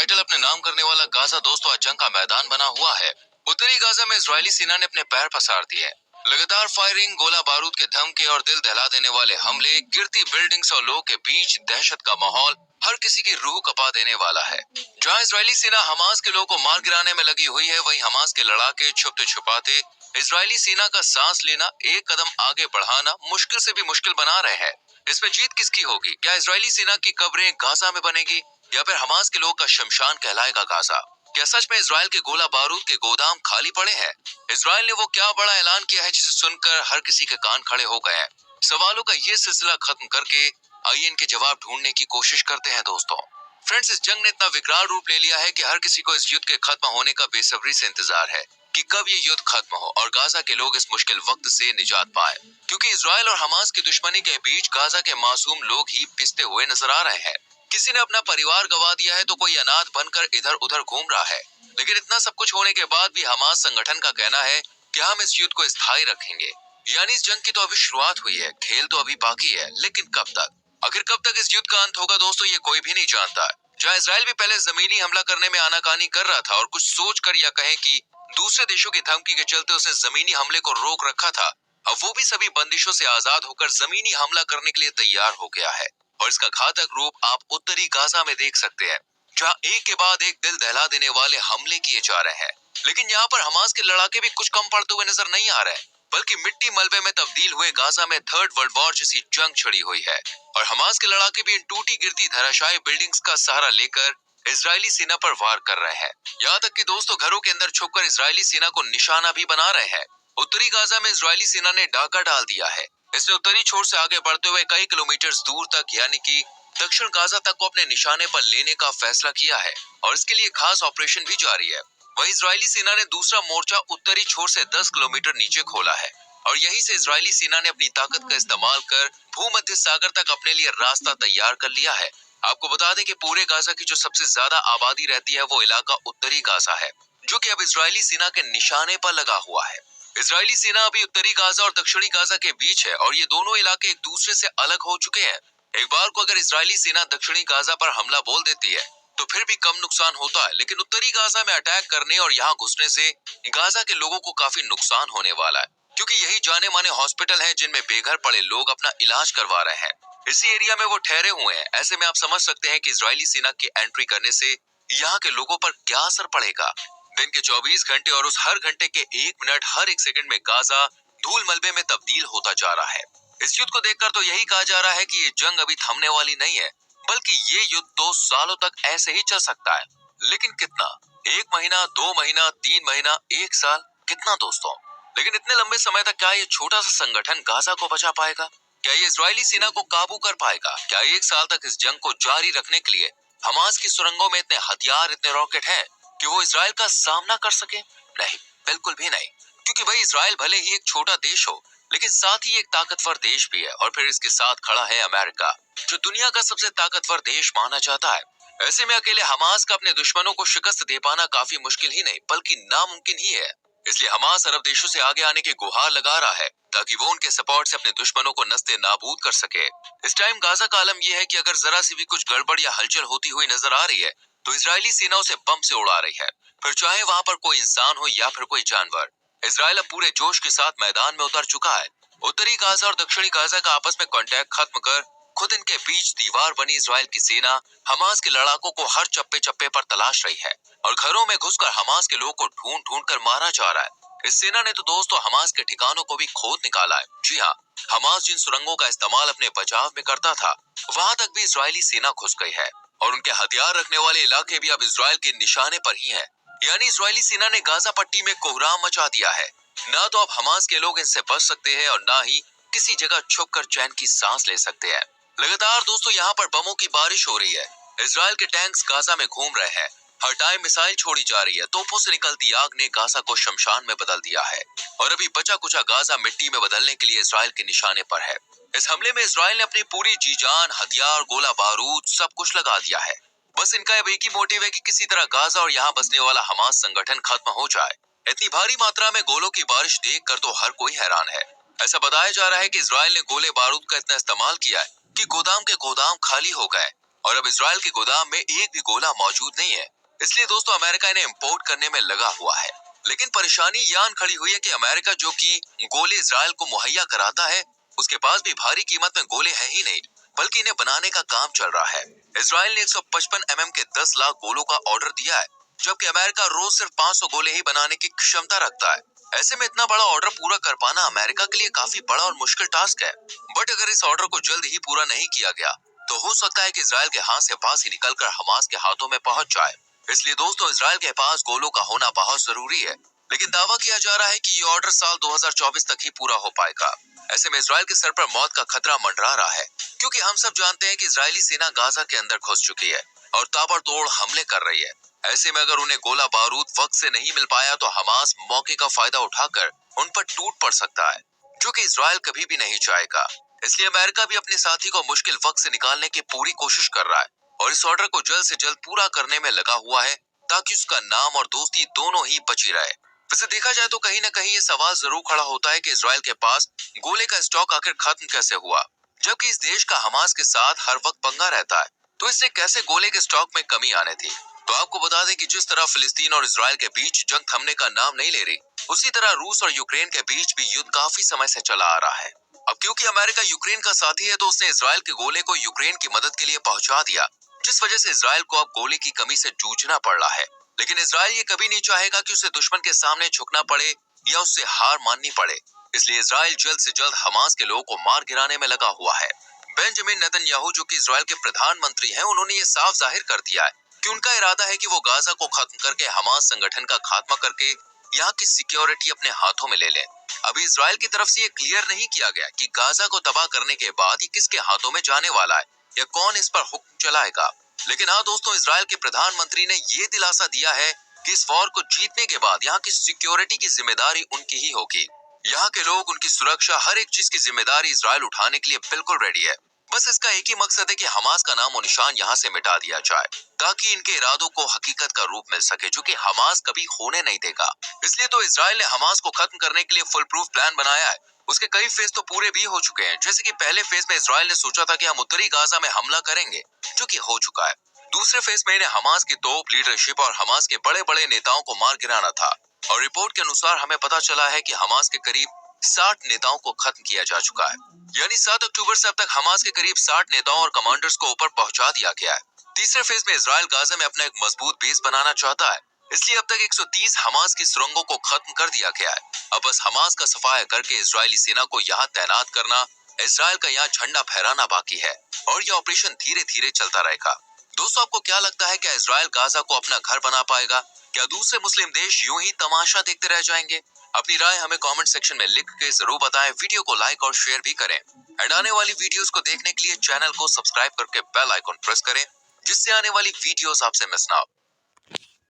Title अपने नाम करने वाला गाजा दोस्तों आज जंग का मैदान बना हुआ है। उत्तरी गाजा में इजरायली सेना ने अपने पैर पसार दिए। लगातार फायरिंग, गोला बारूद के धमके और दिल दहला देने वाले हमले, गिरती बिल्डिंग्स और लोगों के बीच दहशत का माहौल हर किसी की रूह कपा देने वाला है। जहां इजरायली सेना हमास के लोगों को मार गिराने में लगी हुई है, वहीं हमास के लड़ाके छुपते छुपाते इजरायली सेना का सांस लेना, एक कदम आगे बढ़ाना मुश्किल से भी मुश्किल बना रहे हैं। इसमें जीत किसकी होगी? क्या इजरायली सेना की कब्रें गाजा में बनेगी या फिर हमास के लोगों का शमशान कहलाएगा गाजा? क्या सच में इजराइल के गोला बारूद के गोदाम खाली पड़े हैं? इजराइल ने वो क्या बड़ा ऐलान किया है जिसे सुनकर हर किसी के कान खड़े हो गए हैं? सवालों का ये सिलसिला खत्म करके आइए इनके जवाब ढूंढने की कोशिश करते हैं दोस्तों। फ्रेंड्स, इस जंग ने इतना विकराल रूप ले लिया है कि हर किसी को इस युद्ध के खत्म होने का बेसब्री से इंतजार है कि कब ये युद्ध खत्म हो और गाजा के लोग इस मुश्किल वक्त से निजात पाए, क्योंकि इजराइल और हमास की दुश्मनी के बीच गाजा के मासूम लोग ही पिसते हुए नजर आ रहे हैं। किसी ने अपना परिवार गंवा दिया है तो कोई अनाथ बनकर इधर उधर घूम रहा है। लेकिन इतना सब कुछ होने के बाद भी हमास संगठन का कहना है कि हम इस युद्ध को स्थायी रखेंगे। यानी इस जंग की तो अभी शुरुआत हुई है, खेल तो अभी बाकी है, लेकिन कब तक? आखिर कब तक इस युद्ध का अंत होगा दोस्तों, ये कोई भी नहीं जानता। जहां इजराइल भी पहले जमीनी हमला करने में आनाकानी कर रहा था और कुछ सोच कर या कहें कि दूसरे देशों की धमकी के चलते उसने जमीनी हमले को रोक रखा था, अब वो भी सभी बंदिशों से आजाद होकर जमीनी हमला करने के लिए तैयार हो गया है। और इसका घातक रूप आप उत्तरी गाजा में देख सकते हैं, जहां एक के बाद एक दिल दहला देने वाले हमले किए जा रहे हैं। लेकिन यहाँ पर हमास के लड़ाके भी कुछ कम पड़ते हुए नजर नहीं आ रहे हैं, बल्कि मिट्टी मलबे में तब्दील हुए गाजा में थर्ड वर्ल्ड वॉर जैसी जंग छिड़ी हुई है। और हमास के लड़ाके भी इन टूटी गिरती धराशायी बिल्डिंग्स का सहारा लेकर इजरायली सेना पर वार कर रहे हैं। यहाँ तक कि दोस्तों घरों के अंदर छुपकर इजरायली सेना को निशाना भी बना रहे हैं। उत्तरी गाजा में इजरायली सेना ने डाका डाल दिया है। इसने उत्तरी छोर से आगे बढ़ते हुए कई किलोमीटर दूर तक यानी कि दक्षिण गाजा तक को अपने निशाने पर लेने का फैसला किया है और इसके लिए खास ऑपरेशन भी जारी है। वहीं इजरायली सेना ने दूसरा मोर्चा उत्तरी छोर से 10 किलोमीटर नीचे खोला है और यहीं से इजरायली सेना ने अपनी ताकत का इस्तेमाल कर भूमध्य सागर तक अपने लिए रास्ता तैयार कर लिया है। आपको बता दें कि पूरे गाजा की जो सबसे ज्यादा आबादी रहती है वो इलाका उत्तरी गाजा है, जो कि अब इजरायली सेना के निशाने पर लगा हुआ है। इजरायली सेना अभी उत्तरी गाजा और दक्षिणी गाजा के बीच है और ये दोनों इलाके एक दूसरे से अलग हो चुके हैं। एक बार को अगर इजरायली सेना दक्षिणी गाजा पर हमला बोल देती है तो फिर भी कम नुकसान होता है, लेकिन उत्तरी गाजा में अटैक करने और यहाँ घुसने से गाजा के लोगों को काफी नुकसान होने वाला है, क्योंकि यही जाने माने हॉस्पिटल हैं जिनमें बेघर पड़े लोग अपना इलाज करवा रहे हैं। इसी एरिया में वो ठहरे हुए हैं। ऐसे में आप समझ सकते हैं कि इजरायली सेना की एंट्री करने से यहाँ के लोगों पर क्या असर पड़ेगा। दिन के 24 घंटे और उस हर घंटे के 1 मिनट, हर एक सेकंड में गाजा धूल मलबे में तब्दील होता जा रहा है। इस युद्ध को देखकर तो यही कहा जा रहा है कि ये जंग अभी थमने वाली नहीं है, बल्कि ये युद्ध 2 सालों तक ऐसे ही चल सकता है। लेकिन कितना? 1 महीना, 2 महीना, 3 महीना, 1 साल, कितना दोस्तों? लेकिन इतने लंबे समय तक क्या ये छोटा सा संगठन गाजा को बचा पाएगा? क्या ये इजरायली सेना को काबू कर पाएगा? क्या 1 साल तक इस जंग को जारी रखने के लिए हमास की सुरंगों में इतने हथियार, इतने रॉकेट हैं कि वो इजराइल का सामना कर सके? नहीं, बिल्कुल भी नहीं। क्योंकि भाई इजराइल भले ही एक छोटा देश हो, लेकिन साथ ही एक ताकतवर देश भी है और फिर इसके साथ खड़ा है अमेरिका, जो दुनिया का सबसे ताकतवर देश माना जाता है। ऐसे में अकेले हमास का अपने दुश्मनों को शिकस्त दे पाना काफी मुश्किल ही नहीं बल्कि नामुमकिन ही है। इसलिए हमास अरब देशों से आगे आने की गुहार लगा रहा है ताकि वो उनके सपोर्ट से अपने दुश्मनों को नस्ते नाबूद कर सके। इस टाइम गाजा का आलम यह है कि अगर जरा सी भी कुछ गड़बड़ या हलचल होती हुई नजर आ रही है तो इजरायली सेना उसे बम से उड़ा रही है, फिर चाहे वहां पर कोई इंसान हो या फिर कोई जानवर। इजराइल अब पूरे जोश के साथ मैदान में उतर चुका है। उत्तरी गाजा और दक्षिणी गाजा का आपस में कांटेक्ट खत्म कर खुद इनके बीच दीवार बनी इजराइल की सेना हमास के लड़ाकों को हर चप्पे चप्पे पर तलाश रही है और घरों में घुसकर हमास के लोगों को ढूंढ ढूंढ कर मारा जा रहा है। इस सेना ने तो दोस्तों हमास के ठिकानों को भी खोद निकाला है। जी हाँ, हमास जिन सुरंगों का इस्तेमाल अपने बचाव में करता था वहां तक भी इजरायली सेना घुस गई है और उनके हथियार रखने वाले इलाके भी अब इजराइल के निशाने पर ही हैं। यानी इजरायली सेना ने गाजा पट्टी में कोहराम मचा दिया है। ना तो अब हमास के लोग इनसे बच सकते हैं और ना ही किसी जगह छुपकर चैन की सांस ले सकते हैं। लगातार दोस्तों यहाँ पर बमों की बारिश हो रही है। इजराइल के टैंक्स गाजा में घूम रहे हैं। हर टाइम मिसाइल छोड़ी जा रही है। तोपों से निकलती आग ने गाजा को शमशान में बदल दिया है और अभी बचा कुचा गाजा मिट्टी में बदलने के लिए इजराइल के निशाने पर है। इस हमले में इजराइल ने अपनी पूरी जी जान, हथियार, गोला बारूद सब कुछ लगा दिया है। बस इनका अब एक ही मोटिव है कि किसी तरह गाजा और यहाँ बसने वाला हमास संगठन खत्म हो जाए। इतनी भारी मात्रा में गोलों की बारिश देख कर तो हर कोई हैरान है। ऐसा बताया जा रहा है कि इजराइल ने गोले बारूद का इतना इस्तेमाल किया है कि गोदाम के गोदाम खाली हो गए। और अब इजराइल के गोदाम में एक भी गोला मौजूद नहीं है। इसलिए दोस्तों अमेरिका इन्हें इंपोर्ट करने में लगा हुआ है। लेकिन परेशानी यान खड़ी हुई है कि अमेरिका जो कि गोले इजराइल को मुहैया कराता है, उसके पास भी भारी कीमत में गोले हैं ही नहीं, बल्कि इन्हें बनाने का काम चल रहा है। इजराइल ने 155 mm के 10 लाख गोलों का ऑर्डर दिया है, जबकि अमेरिका रोज सिर्फ 500 गोले ही बनाने की क्षमता रखता है। ऐसे में इतना बड़ा ऑर्डर पूरा कर पाना अमेरिका के लिए काफी बड़ा और मुश्किल टास्क है। बट अगर इस ऑर्डर को जल्द ही पूरा नहीं किया गया तो हो सकता है कि इजराइल के हाथ से फांसी निकलकर हमास के हाथों में पहुंच जाए। इसलिए दोस्तों इजराइल के पास गोलों का होना बहुत जरूरी है। लेकिन दावा किया जा रहा है कि ये ऑर्डर साल 2024 तक ही पूरा हो पाएगा। ऐसे में इजराइल के सर पर मौत का खतरा मंडरा रहा है, क्योंकि हम सब जानते हैं कि इजरायली सेना गाजा के अंदर घुस चुकी है और ताबड़तोड़ हमले कर रही है। ऐसे में अगर उन्हें गोला बारूद वक्त से नहीं मिल पाया तो हमास मौके का फायदा उठाकर उन पर टूट पड़ सकता है, जो कि इजराइल कभी भी नहीं चाहेगा। इसलिए अमेरिका भी अपने साथी को मुश्किल वक्त से निकालने की पूरी कोशिश कर रहा है और इस ऑर्डर को जल्द से जल्द पूरा करने में लगा हुआ है, ताकि उसका नाम और दोस्ती दोनों ही बची रहे। वैसे देखा जाए तो कहीं न कहीं ये सवाल जरूर खड़ा होता है कि इजराइल के पास गोले का स्टॉक आखिर खत्म कैसे हुआ, जबकि इस देश का हमास के साथ हर वक्त पंगा रहता है, तो इससे कैसे गोले के स्टॉक में कमी आने थी। तो आपको बता दें कि जिस तरह फिलिस्तीन और इजराइल के बीच जंग थमने का नाम नहीं ले रही, उसी तरह रूस और यूक्रेन के बीच भी युद्ध काफी समय से चला आ रहा है। अब क्योंकि अमेरिका यूक्रेन का साथी है तो उसने इजराइल के गोले को यूक्रेन की मदद के लिए पहुंचा दिया, जिस वजह से इजराइल को अब गोले की कमी से जूझना पड़ रहा है। लेकिन इजराइल ये कभी नहीं चाहेगा कि उसे दुश्मन के सामने झुकना पड़े या उससे हार माननी पड़े। इसलिए इजराइल जल्द से जल्द हमास के लोगों को मार गिराने में लगा हुआ है। बेंजामिन नेतन्याहू जो कि इजराइल के प्रधानमंत्री हैं, उन्होंने ये साफ जाहिर कर दिया है कि उनका इरादा है कि वो गाजा को खत्म करके हमास संगठन का खात्मा करके यहाँ की सिक्योरिटी अपने हाथों में ले लें। अभी इजराइल की तरफ से ये क्लियर नहीं किया गया कि गाजा को तबाह करने के बाद ये किसके हाथों में जाने वाला है या कौन इस पर हुक्म चलाएगा। लेकिन हाँ दोस्तों, इजराइल के प्रधानमंत्री ने ये दिलासा दिया है कि इस वॉर को जीतने के बाद यहाँ की सिक्योरिटी की जिम्मेदारी उनकी ही होगी। यहाँ के लोग, उनकी सुरक्षा, हर एक चीज की जिम्मेदारी इजराइल उठाने के लिए बिल्कुल रेडी है। बस इसका एक ही मकसद है कि हमास का नाम और निशान यहाँ से मिटा दिया जाए, ताकि इनके इरादों को हकीकत का रूप मिल सके, जो कि हमास कभी होने नहीं देगा। इसलिए तो इजराइल ने हमास को खत्म करने के लिए फुल प्रूफ प्लान बनाया है। उसके कई फेज तो पूरे भी हो चुके हैं। जैसे कि पहले फेज में इजराइल ने सोचा था कि हम उत्तरी गाजा में हमला करेंगे, जो कि हो चुका है। दूसरे फेज में इन्हें हमास की तोप, लीडरशिप और हमास के बड़े बड़े नेताओं को मार गिराना था। और रिपोर्ट के अनुसार हमें पता चला है कि हमास के करीब 60 नेताओं को खत्म किया जा चुका है। यानी 7 अक्टूबर से अब तक हमास के करीब 60 नेताओं और कमांडर्स को ऊपर पहुंचा दिया गया है। तीसरे फेज में इजराइल गाजा में अपना एक मजबूत बेस बनाना चाहता है, इसलिए अब तक 130 हमास की सुरंगों को खत्म कर दिया गया है। अब बस हमास का सफाया करके इजरायली सेना को यहाँ तैनात करना, इजराइल का यहाँ झंडा फहराना बाकी है और ये ऑपरेशन धीरे धीरे चलता रहेगा। दोस्तों, आपको क्या लगता है, क्या इजराइल गाजा को अपना घर बना पाएगा? क्या दूसरे मुस्लिम देश यूं ही तमाशा देखते रह जाएंगे? अपनी राय हमें कमेंट सेक्शन में लिख के जरूर बताएं। वीडियो को लाइक और शेयर भी करें। एंड आने वाली वीडियोस को देखने के लिए चैनल को सब्सक्राइब करके बेल आइकॉन प्रेस करें, जिससे आने वाली वीडियोस आपसे मिस ना हो।